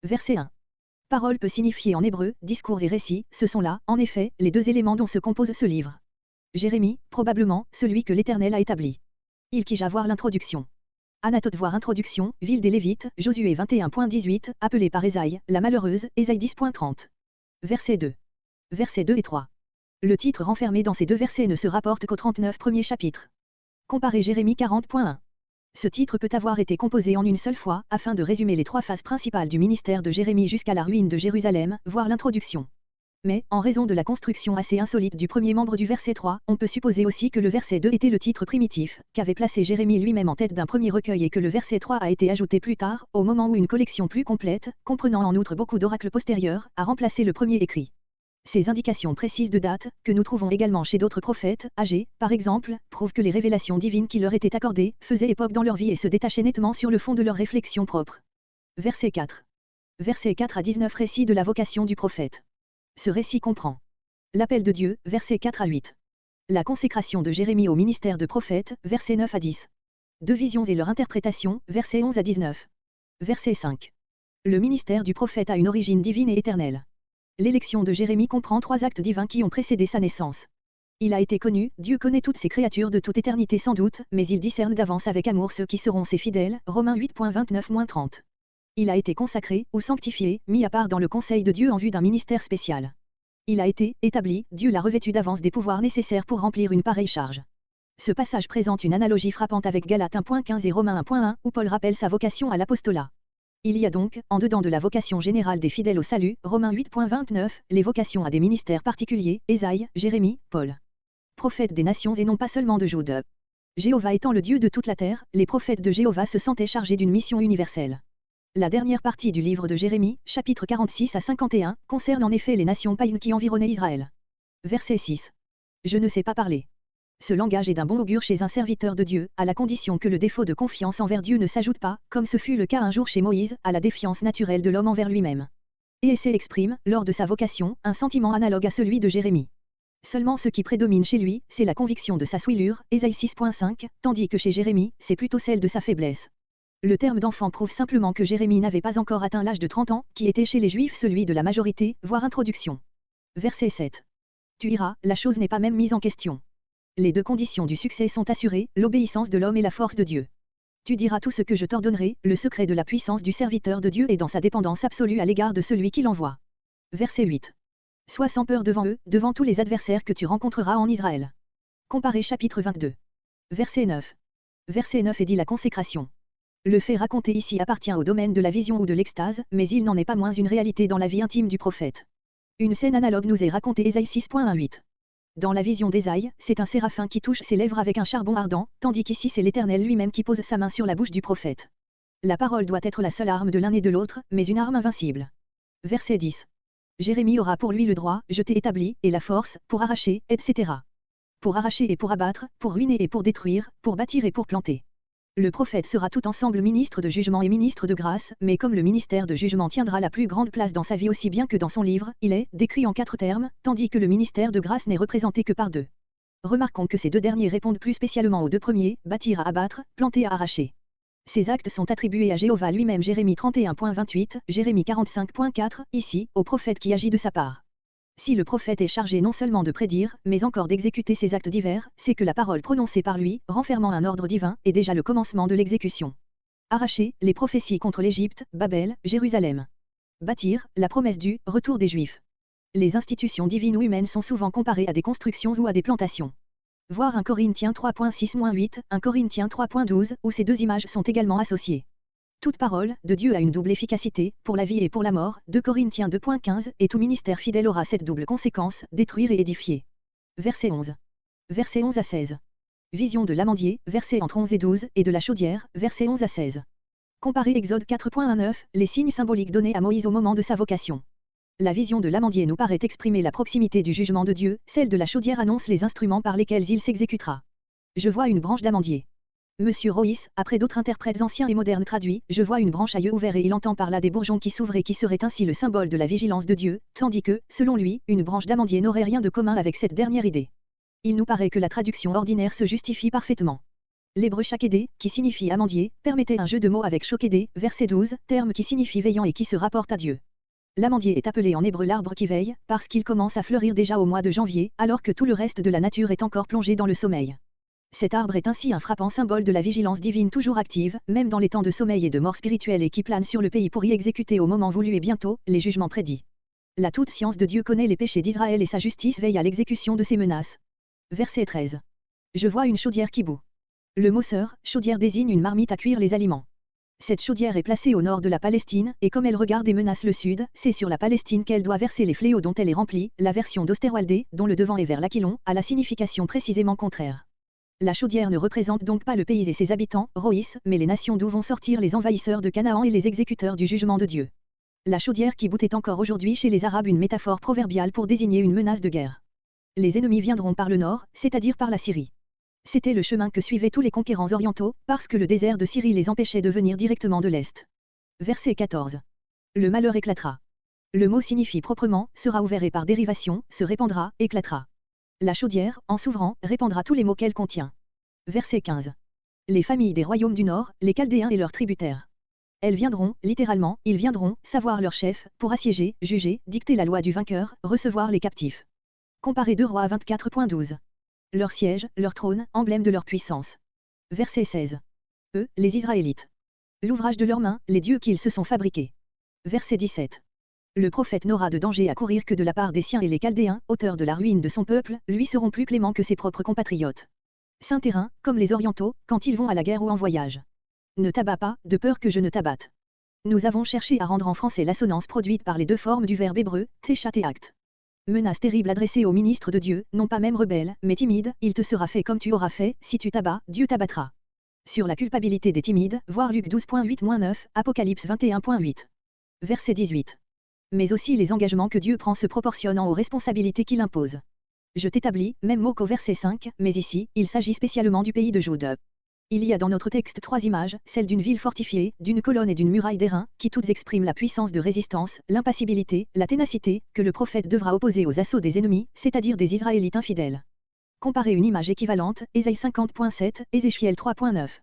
Verset 1. Parole peut signifier en hébreu, discours et récit, ce sont là, en effet, les deux éléments dont se compose ce livre. Jérémie, probablement, celui que l'Éternel a établi. Ilkija voir l'introduction. Anatote voir introduction, ville des Lévites, Josué 21.18, appelé par Ésaïe, la malheureuse, Ésaïe 10.30. Verset 2. Versets 2 et 3. Le titre renfermé dans ces deux versets ne se rapporte qu'aux 39 premiers chapitres. Comparez Jérémie 40.1. Ce titre peut avoir été composé en une seule fois, afin de résumer les trois phases principales du ministère de Jérémie jusqu'à la ruine de Jérusalem, voire l'introduction. Mais, en raison de la construction assez insolite du premier membre du verset 3, on peut supposer aussi que le verset 2 était le titre primitif, qu'avait placé Jérémie lui-même en tête d'un premier recueil et que le verset 3 a été ajouté plus tard, au moment où une collection plus complète, comprenant en outre beaucoup d'oracles postérieurs, a remplacé le premier écrit. Ces indications précises de date, que nous trouvons également chez d'autres prophètes, âgés, par exemple, prouvent que les révélations divines qui leur étaient accordées, faisaient époque dans leur vie et se détachaient nettement sur le fond de leurs réflexions propres. Verset 4. Versets 4 à 19 récit de la vocation du prophète. Ce récit comprend l'appel de Dieu, versets 4 à 8. La consécration de Jérémie au ministère de prophète, versets 9 à 10. Deux visions et leur interprétation, versets 11 à 19. Verset 5. Le ministère du prophète a une origine divine et éternelle. L'élection de Jérémie comprend trois actes divins qui ont précédé sa naissance. Il a été connu, Dieu connaît toutes ses créatures de toute éternité sans doute, mais il discerne d'avance avec amour ceux qui seront ses fidèles, Romains 8.29-30. Il a été consacré, ou sanctifié, mis à part dans le conseil de Dieu en vue d'un ministère spécial. Il a été établi, Dieu l'a revêtu d'avance des pouvoirs nécessaires pour remplir une pareille charge. Ce passage présente une analogie frappante avec Galates 1.15 et Romains 1.1, où Paul rappelle sa vocation à l'apostolat. Il y a donc, en dedans de la vocation générale des fidèles au salut, Romains 8.29, les vocations à des ministères particuliers, Ésaïe, Jérémie, Paul. Prophètes des nations et non pas seulement de Jude. Jéhovah étant le Dieu de toute la terre, les prophètes de Jéhovah se sentaient chargés d'une mission universelle. La dernière partie du livre de Jérémie, chapitres 46 à 51, concerne en effet les nations païennes qui environnaient Israël. Verset 6. Je ne sais pas parler. Ce langage est d'un bon augure chez un serviteur de Dieu, à la condition que le défaut de confiance envers Dieu ne s'ajoute pas, comme ce fut le cas un jour chez Moïse, à la défiance naturelle de l'homme envers lui-même. Et Essai exprime, lors de sa vocation, un sentiment analogue à celui de Jérémie. Seulement ce qui prédomine chez lui, c'est la conviction de sa souillure, Ésaïe 6.5, tandis que chez Jérémie, c'est plutôt celle de sa faiblesse. Le terme d'enfant prouve simplement que Jérémie n'avait pas encore atteint l'âge de 30 ans, qui était chez les Juifs celui de la majorité, voire introduction. Verset 7. Tu iras, la chose n'est pas même mise en question. Les deux conditions du succès sont assurées, l'obéissance de l'homme et la force de Dieu. Tu diras tout ce que je t'ordonnerai, le secret de la puissance du serviteur de Dieu est dans sa dépendance absolue à l'égard de celui qui l'envoie. Verset 8. Sois sans peur devant eux, devant tous les adversaires que tu rencontreras en Israël. Comparez chapitre 22. Verset 9. Verset 9 est dit la consécration. Le fait raconté ici appartient au domaine de la vision ou de l'extase, mais il n'en est pas moins une réalité dans la vie intime du prophète. Une scène analogue nous est racontée Ésaïe 6.18. Dans la vision d'Ésaïe, c'est un séraphin qui touche ses lèvres avec un charbon ardent, tandis qu'ici c'est l'Éternel lui-même qui pose sa main sur la bouche du prophète. La parole doit être la seule arme de l'un et de l'autre, mais une arme invincible. Verset 10. Jérémie aura pour lui le droit, je t'ai établi, et la force, pour arracher, etc. Pour arracher et pour abattre, pour ruiner et pour détruire, pour bâtir et pour planter. Le prophète sera tout ensemble ministre de jugement et ministre de grâce, mais comme le ministère de jugement tiendra la plus grande place dans sa vie aussi bien que dans son livre, il est décrit en 4 termes, tandis que le ministère de grâce n'est représenté que par 2. Remarquons que ces deux derniers répondent plus spécialement aux deux premiers, bâtir à abattre, planter à arracher. Ces actes sont attribués à Jéhovah lui-même Jérémie 31.28, Jérémie 45.4, ici, au prophète qui agit de sa part. Si le prophète est chargé non seulement de prédire, mais encore d'exécuter ces actes divers, c'est que la parole prononcée par lui, renfermant un ordre divin, est déjà le commencement de l'exécution. Arracher, les prophéties contre l'Égypte, Babel, Jérusalem. Bâtir, la promesse du retour des Juifs. Les institutions divines ou humaines sont souvent comparées à des constructions ou à des plantations. Voir 1 Corinthiens 3.6-8, 1 Corinthiens 3.12, où ces deux images sont également associées. Toute parole de Dieu a une double efficacité, pour la vie et pour la mort, 2 Corinthiens 2.15, et tout ministère fidèle aura cette double conséquence, détruire et édifier. Verset 11. Verset 11 à 16. Vision de l'amandier, versets entre 11 et 12, et de la chaudière, versets 11 à 16. Comparez Exode 4.19, les signes symboliques donnés à Moïse au moment de sa vocation. La vision de l'amandier nous paraît exprimer la proximité du jugement de Dieu, celle de la chaudière annonce les instruments par lesquels il s'exécutera. Je vois une branche d'amandier. Monsieur Royce, après d'autres interprètes anciens et modernes traduits, je vois une branche à yeux ouverts et il entend par là des bourgeons qui s'ouvrent et qui seraient ainsi le symbole de la vigilance de Dieu, tandis que, selon lui, une branche d'amandier n'aurait rien de commun avec cette dernière idée. Il nous paraît que la traduction ordinaire se justifie parfaitement. L'hébreu shakédé, qui signifie amandier, permettait un jeu de mots avec shokédé, verset 12, terme qui signifie veillant et qui se rapporte à Dieu. L'amandier est appelé en hébreu l'arbre qui veille, parce qu'il commence à fleurir déjà au mois de janvier, alors que tout le reste de la nature est encore plongé dans le sommeil. Cet arbre est ainsi un frappant symbole de la vigilance divine toujours active, même dans les temps de sommeil et de mort spirituelle et qui plane sur le pays pour y exécuter au moment voulu et bientôt, les jugements prédits. La toute science de Dieu connaît les péchés d'Israël et sa justice veille à l'exécution de ses menaces. Verset 13. Je vois une chaudière qui bout. Le mot sœur, chaudière désigne une marmite à cuire les aliments. Cette chaudière est placée au nord de la Palestine, et comme elle regarde et menace le sud, c'est sur la Palestine qu'elle doit verser les fléaux dont elle est remplie. La version d'Osterwalde, dont le devant est vers l'Aquilon, a la signification précisément contraire. La chaudière ne représente donc pas le pays et ses habitants, Roïs, mais les nations d'où vont sortir les envahisseurs de Canaan et les exécuteurs du jugement de Dieu. La chaudière qui bout est encore aujourd'hui chez les Arabes une métaphore proverbiale pour désigner une menace de guerre. Les ennemis viendront par le nord, c'est-à-dire par la Syrie. C'était le chemin que suivaient tous les conquérants orientaux, parce que le désert de Syrie les empêchait de venir directement de l'Est. Verset 14. Le malheur éclatera. Le mot signifie proprement, sera ouvert et par dérivation, se répandra, éclatera. La chaudière, en s'ouvrant, répandra tous les maux qu'elle contient. Verset 15. Les familles des royaumes du Nord, les Chaldéens et leurs tributaires. Elles viendront, littéralement, ils viendront, savoir leur chef, pour assiéger, juger, dicter la loi du vainqueur, recevoir les captifs. Comparez 2 Rois 24.12. Leur siège, leur trône, emblème de leur puissance. Verset 16. Eux, les Israélites. L'ouvrage de leurs mains, les dieux qu'ils se sont fabriqués. Verset 17. Le prophète n'aura de danger à courir que de la part des siens et les Chaldéens, auteurs de la ruine de son peuple, lui seront plus cléments que ses propres compatriotes. Saint terrain, comme les orientaux, quand ils vont à la guerre ou en voyage. Ne t'abats pas, de peur que je ne t'abatte. Nous avons cherché à rendre en français l'assonance produite par les deux formes du verbe hébreu, teshat et acte. Menace terrible adressée au ministre de Dieu, non pas même rebelle, mais timide, il te sera fait comme tu auras fait, si tu t'abats, Dieu t'abattra. Sur la culpabilité des timides, voir Luc 12.8-9, Apocalypse 21.8. Verset 18. Mais aussi les engagements que Dieu prend se proportionnant aux responsabilités qu'il impose. Je t'établis, même mot qu'au verset 5, mais ici, il s'agit spécialement du pays de Jude. Il y a dans notre texte 3 images, celle d'une ville fortifiée, d'une colonne et d'une muraille d'airain, qui toutes expriment la puissance de résistance, l'impassibilité, la ténacité, que le prophète devra opposer aux assauts des ennemis, c'est-à-dire des Israélites infidèles. Comparez une image équivalente, Ésaïe 50.7, Ézéchiel 3.9.